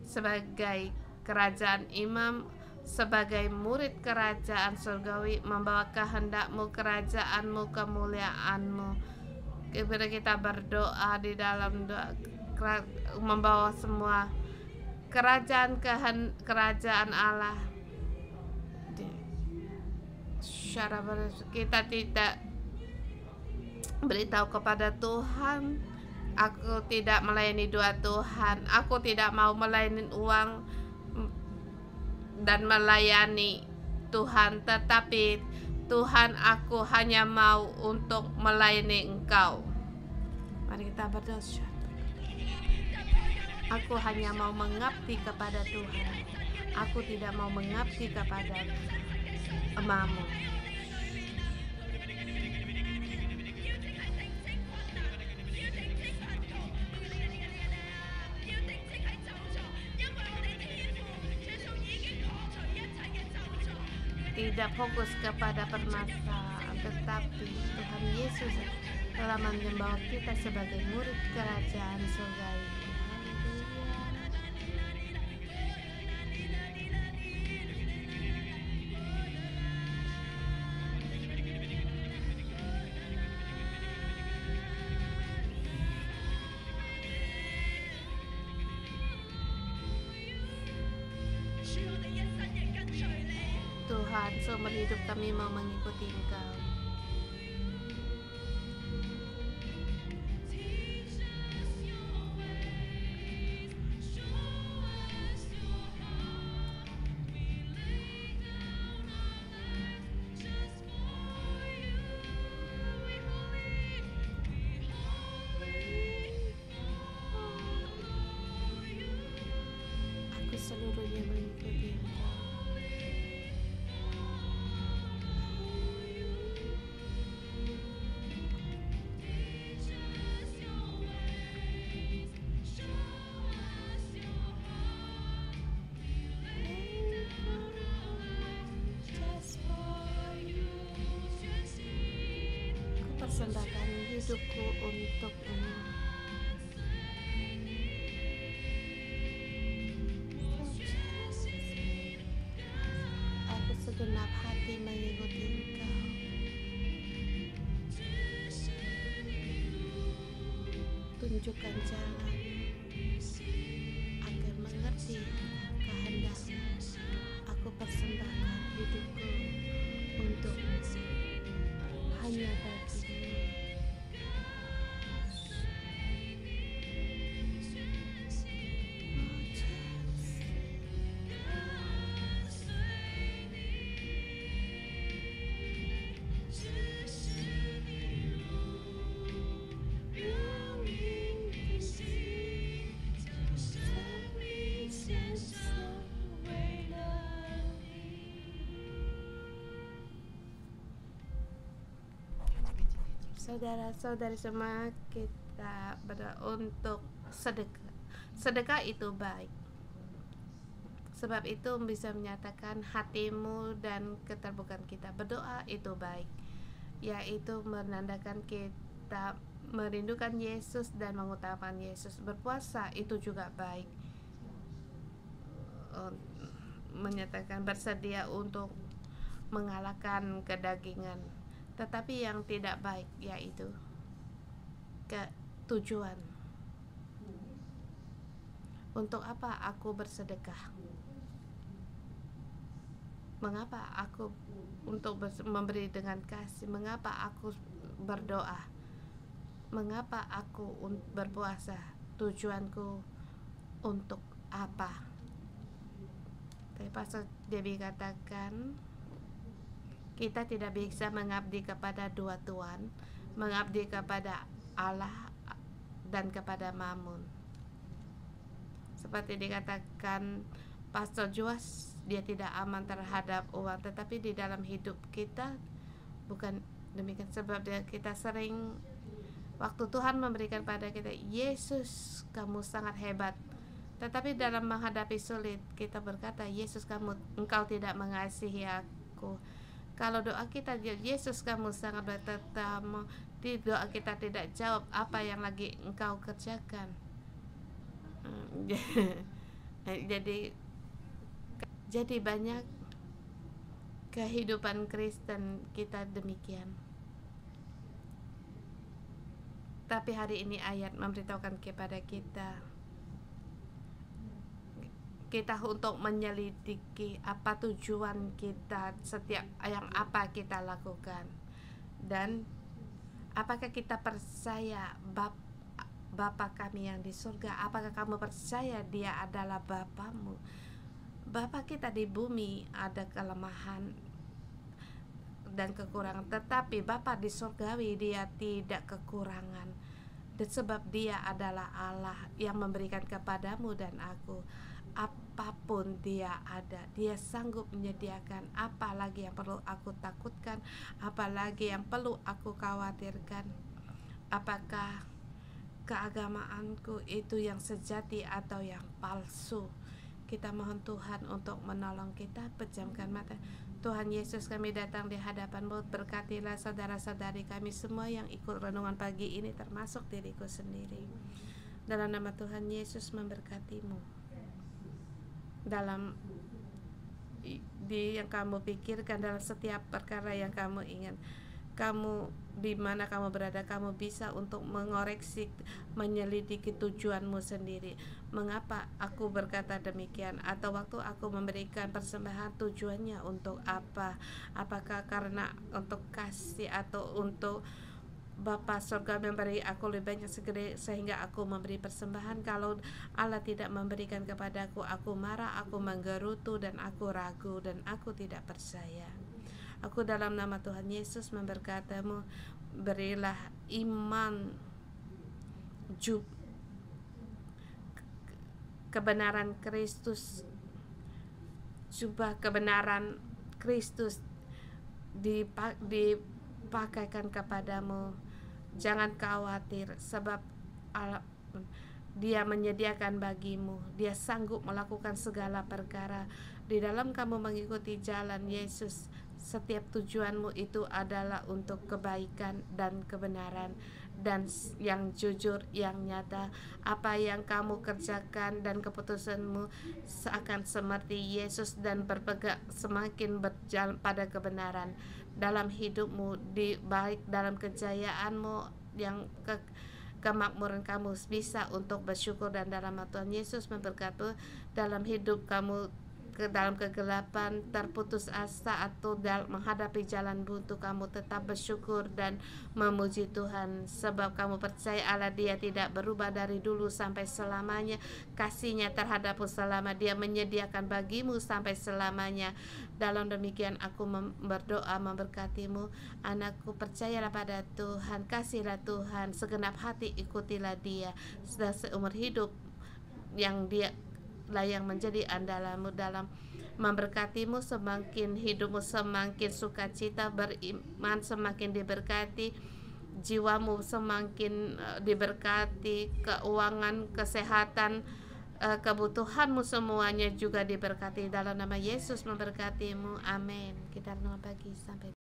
Sebagai kerajaan imam, sebagai murid kerajaan surgawi, membawa kehendakmu, kerajaanmu, kemuliaanmu. Kita berdoa di dalam doa, membawa semua kerajaan Allah. Kita tidak beritahu kepada Tuhan, aku tidak melayani dua Tuhan, aku tidak mau melayani uang dan melayani Tuhan, tetapi Tuhan, aku hanya mau untuk melayani Engkau. Mari kita berdoa. Aku hanya mau mengabdi kepada Tuhan, aku tidak mau mengabdi kepada mammon. Tidak fokus kepada permasalahan, tetapi Tuhan Yesus telah membawa kita sebagai murid kerajaan surgawi. Tuhan, seumur hidup kami mau mengikuti Engkau. Aku seluruhnya mengikuti Engkau. Ku persembahkan hidupku untuk-Mu. Aku segenap hati mengikuti Engkau. Tunjukkan jalan agar mengerti kehendak-Mu. Aku persembahkan hidupku untuk hanya bagi-Mu. Saudara-saudari semua, kita berdoa untuk sedekah. Sedekah itu baik. Sebab itu bisa menyatakan hatimu dan keterbukaan kita. Berdoa itu baik, yaitu menandakan kita merindukan Yesus dan mengutamakan Yesus. Berpuasa itu juga baik, menyatakan bersedia untuk mengalahkan kedagingan. Tetapi yang tidak baik yaitu ketujuan. Untuk apa aku bersedekah? Mengapa aku untuk memberi dengan kasih? Mengapa aku berdoa? Mengapa aku berpuasa? Tujuanku untuk apa? Tapi Pastor Debbie katakan, kita tidak bisa mengabdi kepada dua tuan, mengabdi kepada Allah dan kepada Mammon. Seperti dikatakan Pastor Joas, dia tidak aman terhadap uang, tetapi di dalam hidup kita bukan demikian. Sebab kita sering, waktu Tuhan memberikan pada kita, Yesus kamu sangat hebat, tetapi dalam menghadapi sulit kita berkata, Yesus engkau tidak mengasihi aku. Kalau doa kita, Yesus kamu sangat baik, tetapi doa kita tidak jawab apa yang lagi engkau kerjakan. Jadi banyak kehidupan Kristen kita demikian. Tapi hari ini ayat memberitahukan kepada kita untuk menyelidiki apa tujuan kita setiap yang apa kita lakukan, dan apakah kita percaya Bapa kami yang di surga. Apakah kamu percaya Dia adalah Bapamu? Bapa kita di bumi ada kelemahan dan kekurangan, tetapi Bapa di surgawi Dia tidak kekurangan, dan sebab Dia adalah Allah yang memberikan kepadamu dan aku apapun. Dia ada, Dia sanggup menyediakan. Apalagi yang perlu aku takutkan, apalagi yang perlu aku khawatirkan? Apakah keagamaanku itu yang sejati atau yang palsu? Kita mohon Tuhan untuk menolong kita. Pejamkan mata. Tuhan Yesus, kami datang di hadapan-Mu. Berkatilah saudara-saudari kami semua yang ikut renungan pagi ini, termasuk diriku sendiri. Dalam nama Tuhan Yesus, memberkati-Mu dalam yang kamu pikirkan, dalam setiap perkara yang kamu ingat. kamu di mana kamu berada, kamu bisa untuk mengoreksi, menyelidiki tujuanmu sendiri. Mengapa aku berkata demikian? Atau waktu aku memberikan persembahan, tujuannya untuk apa? Apakah karena untuk kasih atau untuk Bapa surga memberi aku lebih banyak sehingga aku memberi persembahan? Kalau Allah tidak memberikan kepadaku, aku marah, aku menggerutu, dan aku ragu, dan aku tidak percaya. Aku dalam nama Tuhan Yesus memberkatamu, berilah iman, kebenaran Kristus, jubah kebenaran Kristus dipakaikan kepadamu. Jangan khawatir, sebab Allah, Dia menyediakan bagimu. Dia sanggup melakukan segala perkara. Di dalam kamu mengikuti jalan Yesus, setiap tujuanmu itu adalah untuk kebaikan dan kebenaran dan yang jujur, yang nyata. Apa yang kamu kerjakan dan keputusanmu seakan seperti Yesus dan berpegang semakin berjalan pada kebenaran dalam hidupmu, baik dalam kejayaanmu, yang kemakmuran kamu bisa untuk bersyukur, dan dalam Tuhan Yesus memberkati dalam hidup kamu dalam kegelapan, terputus asa atau menghadapi jalan buntu, kamu tetap bersyukur dan memuji Tuhan, sebab kamu percaya Allah Dia tidak berubah dari dulu sampai selamanya. Kasih-Nya terhadapmu selama, Dia menyediakan bagimu sampai selamanya. Dalam demikian aku berdoa memberkatimu. Anakku, percayalah pada Tuhan, kasihlah Tuhan segenap hati, ikutilah Dia seumur hidup, yang Dia lah yang menjadi andalanmu dalam memberkatimu. Semakin hidupmu semakin sukacita, beriman semakin diberkati, jiwamu semakin diberkati, keuangan, kesehatan, kebutuhanmu semuanya juga diberkati. Dalam nama Yesus memberkatimu, amin. Kita renung pagi sampai